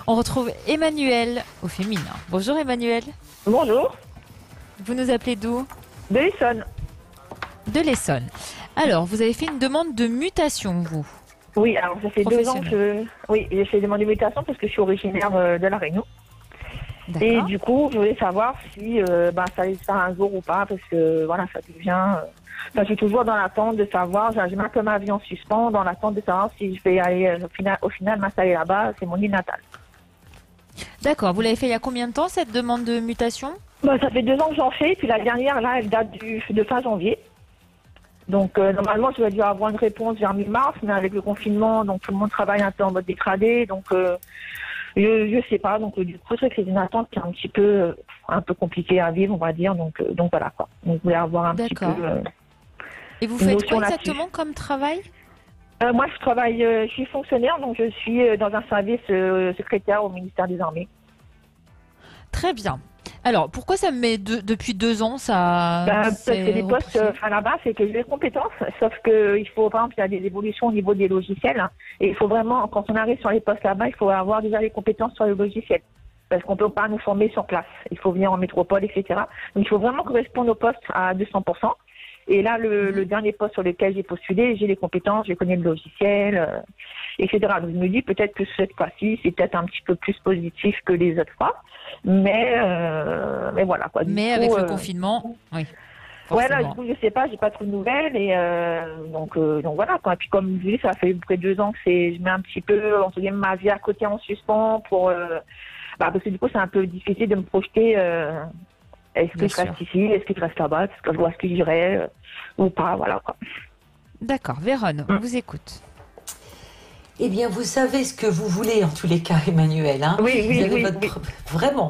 On retrouve Emmanuel au féminin. Bonjour Emmanuel. Bonjour, Vous nous appelez d'où? de l'Essonne. De l'Essonne. Alors, vous avez fait une demande de mutation, vous? Oui, alors ça fait 2 ans que oui, j'ai fait demande de mutation parce que je suis originaire de La Réunion. Et D'accord. du coup, je voulais savoir si ça allait se faire un jour ou pas, parce que voilà, ça devient... je suis toujours dans l'attente de savoir, j'ai marqué ma vie en suspens, dans l'attente de savoir si je vais aller au final m'installer là-bas, c'est mon île natale. D'accord. Vous l'avez fait il y a combien de temps, cette demande de mutation? Ça fait 2 ans que j'en fais, puis la dernière, là, elle date de fin janvier. Donc normalement, je dois dû avoir une réponse vers mi-mars, mais avec le confinement, donc tout le monde travaille un peu en mode dégradé, donc je sais pas. Donc du coup, c'est vrai que c'est une attente qui est un peu compliquée à vivre, on va dire. Donc voilà quoi. Donc je voulais avoir un petit peu. Et vous une faites notion quoi là-dessus. exactement comme travail? Moi, je travaille, je suis fonctionnaire, donc je suis dans un service secrétaire au ministère des Armées. Très bien. Alors, pourquoi ça me met depuis 2 ans, ça Parce que les postes là-bas, c'est que j'ai les compétences, sauf que il faut, par exemple, il y a des évolutions au niveau des logiciels, hein, et il faut vraiment, quand on arrive sur les postes là-bas, il faut avoir déjà les compétences sur le logiciel. Parce qu'on ne peut pas nous former sur place. Il faut venir en métropole, etc. Donc il faut vraiment correspondre au poste à 200%. Et là, le dernier poste sur lequel j'ai postulé, j'ai les compétences, je connais le logiciel, etc. Donc je me dis peut-être que cette fois-ci, c'est peut-être un petit peu plus positif que les autres fois. Mais voilà quoi. Mais avec le confinement, oui. Ouais, là, du coup, je sais pas, j'ai pas trop de nouvelles et donc voilà quoi. Et puis comme je dis, ça fait près de 2 ans que je mets un petit peu entre guillemets ma vie à côté en suspens pour parce que du coup c'est un peu difficile de me projeter. Est-ce que je reste ici, est-ce que je reste là-bas, est-ce que je vois ce que j'irai ou pas, voilà quoi. D'accord, Vérone, on vous écoute. Eh bien, vous savez ce que vous voulez en tous les cas, Emmanuel. Hein, oui. Vraiment,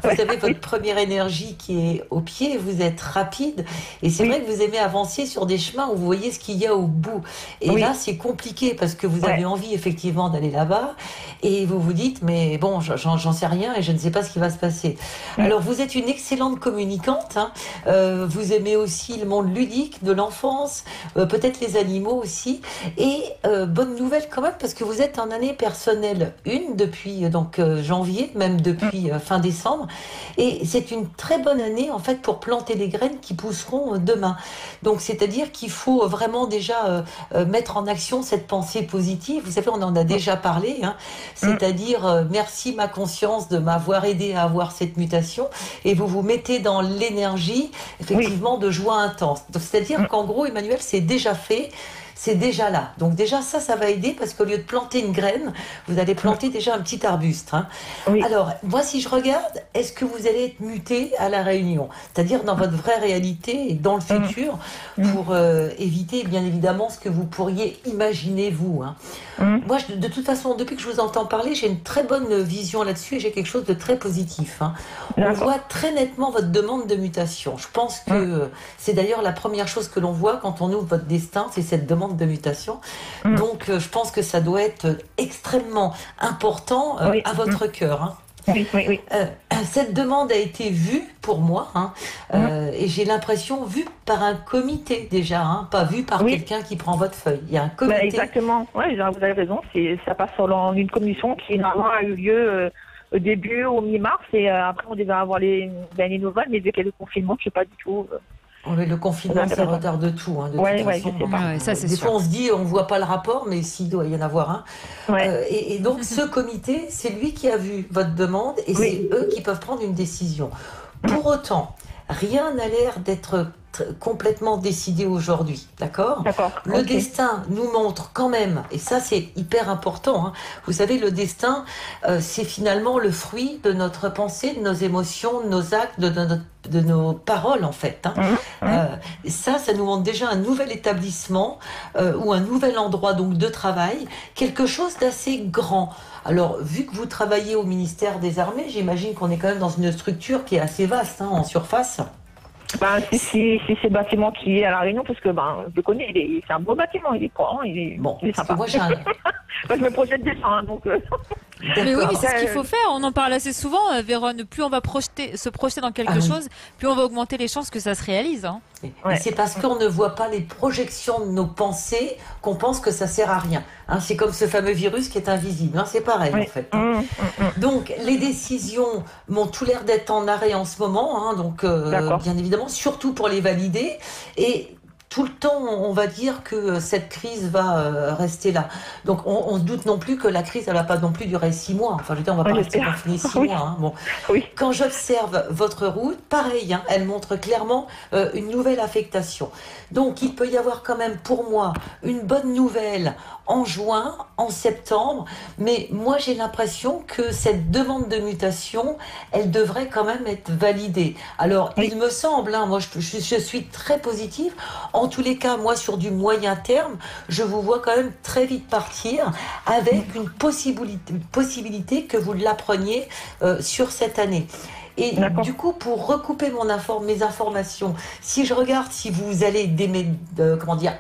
vous avez votre première énergie qui est au pied, vous êtes rapide. Et c'est vrai que vous aimez avancer sur des chemins où vous voyez ce qu'il y a au bout. Et là, c'est compliqué parce que vous avez envie effectivement d'aller là-bas. Et vous vous dites, mais bon, j'en sais rien et je ne sais pas ce qui va se passer. Alors, vous êtes une excellente communicante. Hein, vous aimez aussi le monde ludique de l'enfance, peut-être les animaux aussi. Et bonne nouvelle quand même, parce que vous êtes en année personnelle 1 depuis janvier, même depuis fin décembre. Et c'est une très bonne année en fait pour planter des graines qui pousseront demain. Donc c'est-à-dire qu'il faut vraiment déjà mettre en action cette pensée positive. Vous savez, on en a déjà parlé. Hein, c'est-à-dire merci ma conscience de m'avoir aidé à avoir cette mutation. Et vous vous mettez dans l'énergie effectivement de joie intense. Donc c'est-à-dire qu'en gros, Emmanuel, c'est déjà fait. C'est déjà là. Donc déjà, ça va aider parce qu'au lieu de planter une graine, vous allez planter déjà un petit arbuste. Hein. Alors, moi, si je regarde, est-ce que vous allez être muté à La Réunion? C'est-à-dire dans votre vraie réalité et dans le futur pour éviter, bien évidemment, ce que vous pourriez imaginer, vous. Hein. Moi, de toute façon, depuis que je vous entends parler, j'ai une très bonne vision là-dessus et j'ai quelque chose de très positif. Hein. On voit très nettement votre demande de mutation. Je pense que c'est d'ailleurs la première chose que l'on voit quand on ouvre votre destin, c'est cette demande de mutation. Donc, je pense que ça doit être extrêmement important à votre cœur. Hein. Oui. Cette demande a été vue pour moi, hein, et j'ai l'impression vue par un comité déjà, hein, pas vue par quelqu'un qui prend votre feuille. Il y a un comité. Exactement. Oui, vous avez raison. Ça passe sur une commission qui normalement a eu lieu au début, au mi-mars, et après on devait avoir les nouvelles, mais vu qu'il y a le confinement, je sais pas du tout. Le confinement, ça retarde tout. Hein, de toute façon. Je sais pas. Ça, c'est Des sûr. fois, on se dit, on ne voit pas le rapport, mais s'il doit y en avoir un. Et donc, ce comité, c'est lui qui a vu votre demande et c'est eux qui peuvent prendre une décision. Pour autant, rien n'a l'air d'être complètement décidé aujourd'hui, d'accord? Le destin nous montre quand même, et ça c'est hyper important, hein, vous savez, le destin, c'est finalement le fruit de notre pensée, de nos émotions, de nos actes, de nos paroles en fait. Hein. Ça nous montre déjà un nouvel établissement ou un nouvel endroit donc de travail, quelque chose d'assez grand. Alors, vu que vous travaillez au ministère des Armées, j'imagine qu'on est quand même dans une structure qui est assez vaste, hein, en surface. Si c'est le bâtiment qui est à La Réunion, parce que je le connais, c'est un beau bâtiment, il est grand, il est sympa. Moi, moi, je me projette des hein, donc. Mais oui, mais c'est ce qu'il faut faire. On en parle assez souvent, Vérone. Plus on va se projeter dans quelque chose, plus on va augmenter les chances que ça se réalise. Hein. Et c'est parce qu'on ne voit pas les projections de nos pensées qu'on pense que ça sert à rien. Hein, c'est comme ce fameux virus qui est invisible. Hein, c'est pareil en fait. Hein. Donc les décisions m'ont tout l'air d'être en arrêt en ce moment. Hein, donc bien évidemment, surtout pour les valider. Et tout le temps, on va dire que cette crise va rester là. Donc, on se doute non plus que la crise, elle va pas non plus durer 6 mois. Enfin, je veux dire, on va pas rester confiné 6 mois. Hein. Bon. Quand j'observe votre route, pareil, hein, elle montre clairement une nouvelle affectation. Donc, il peut y avoir quand même, pour moi, une bonne nouvelle en juin, en septembre. Mais moi, j'ai l'impression que cette demande de mutation, elle devrait quand même être validée. Alors, il me semble, hein, moi, je suis très positive. En tous les cas, moi, sur du moyen terme, je vous vois quand même très vite partir avec une possibilité que vous l'appreniez sur cette année. Et du coup, pour recouper mes informations, si je regarde si vous allez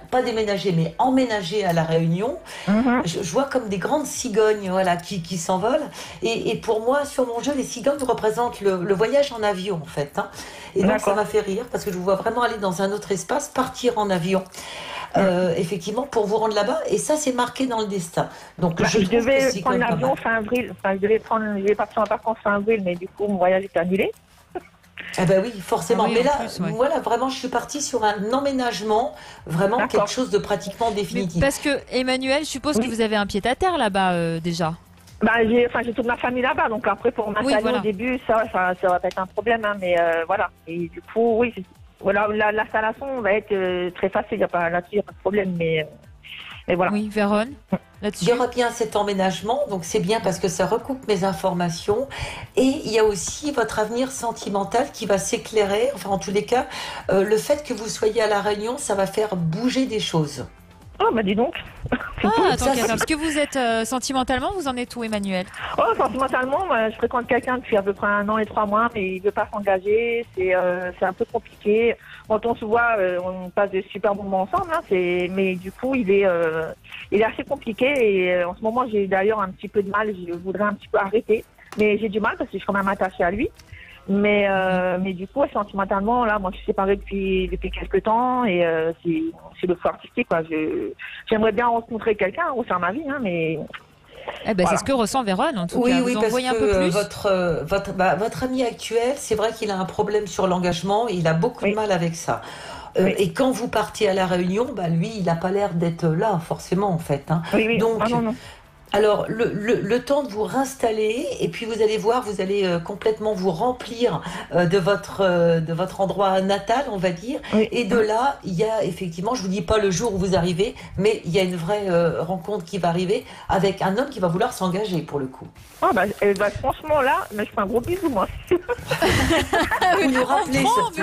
pas déménager, mais emménager à La Réunion, je vois comme des grandes cigognes qui s'envolent. Et pour moi, sur mon jeu, les cigognes représentent le voyage en avion, en fait. Hein. Et donc, ça m'a fait rire parce que je vous vois vraiment aller dans un autre espace, partir en avion. Effectivement, pour vous rendre là-bas, et ça c'est marqué dans le destin. Donc je devais prendre l'avion fin avril. Enfin, je devais partir en vacances fin avril, mais du coup mon voyage est annulé. Ah ben oui, forcément. Mais là, voilà, vraiment, je suis partie sur un emménagement, vraiment quelque chose de pratiquement définitif. Mais parce que Emmanuel, je suppose que vous avez un pied à terre là-bas déjà. J'ai toute ma famille là-bas, donc après pour m'installer au début, ça va pas être un problème, hein, mais voilà. Et du coup, oui. Voilà, l'installation va être très facile, là-dessus, il n'y a pas de problème, mais voilà. Oui, Vérone, là-dessus. Il y aura bien cet emménagement, donc c'est bien parce que ça recoupe mes informations. Et il y a aussi votre avenir sentimental qui va s'éclairer. Enfin, en tous les cas, le fait que vous soyez à La Réunion, ça va faire bouger des choses. Oh, dis donc. Attends, parce que vous êtes sentimentalement, vous en êtes où, Emmanuel? Oh, sentimentalement, je fréquente quelqu'un depuis à peu près 1 an et 3 mois, mais il veut pas s'engager. C'est un peu compliqué. Quand on se voit, on passe de super bons moments ensemble, hein, mais du coup, il est assez compliqué. Et en ce moment, j'ai d'ailleurs un petit peu de mal. Je voudrais un petit peu arrêter, mais j'ai du mal parce que je suis quand même attachée à lui. Mais du coup, sentimentalement, là, moi, je suis séparée depuis quelques temps et c'est le feu artistique, quoi. J'aimerais bien rencontrer quelqu'un, refaire ma vie, hein, mais. C'est ce que ressent Vérone, en tout cas. Oui, vous en parce voyez un que peu plus. votre ami actuel, c'est vrai qu'il a un problème sur l'engagement, il a beaucoup de mal avec ça. Et quand vous partez à La Réunion, lui, il n'a pas l'air d'être là, forcément, en fait. Hein. Oui. Donc, non. Alors, le temps de vous réinstaller, et puis vous allez voir, vous allez complètement vous remplir de votre endroit natal, on va dire. Et de là, il y a effectivement, je vous dis pas le jour où vous arrivez, mais il y a une vraie rencontre qui va arriver avec un homme qui va vouloir s'engager pour le coup. Franchement, là, je fais un gros bisou, moi.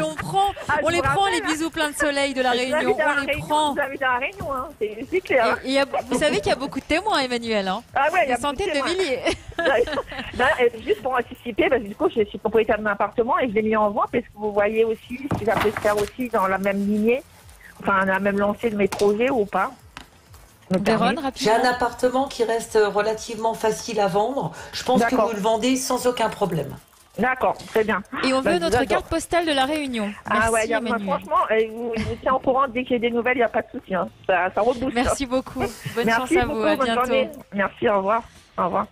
On prend. On les prend, les bisous pleins de soleil de La Réunion. On les prend. Vous avez dans La Réunion, hein, c'est clair. Vous savez qu'il y a beaucoup de témoins, Emmanuel. Hein. Des centaines de milliers. Juste pour anticiper, parce que du coup, je suis propriétaire d'un appartement et je l'ai mis en vente parce que vous voyez aussi si ça peut se faire aussi dans la même lignée, enfin, la même lancée de mes projets ou pas. J'ai un appartement qui reste relativement facile à vendre. Je pense que vous le vendez sans aucun problème. D'accord, très bien. Et on veut notre carte postale de La Réunion. Merci, franchement, je vous tiens au courant dès que j'ai des nouvelles, il n'y a pas de souci. Hein. Ça rebouche. Merci beaucoup. Bonne chance à vous. À bientôt. Merci, au revoir. Au revoir.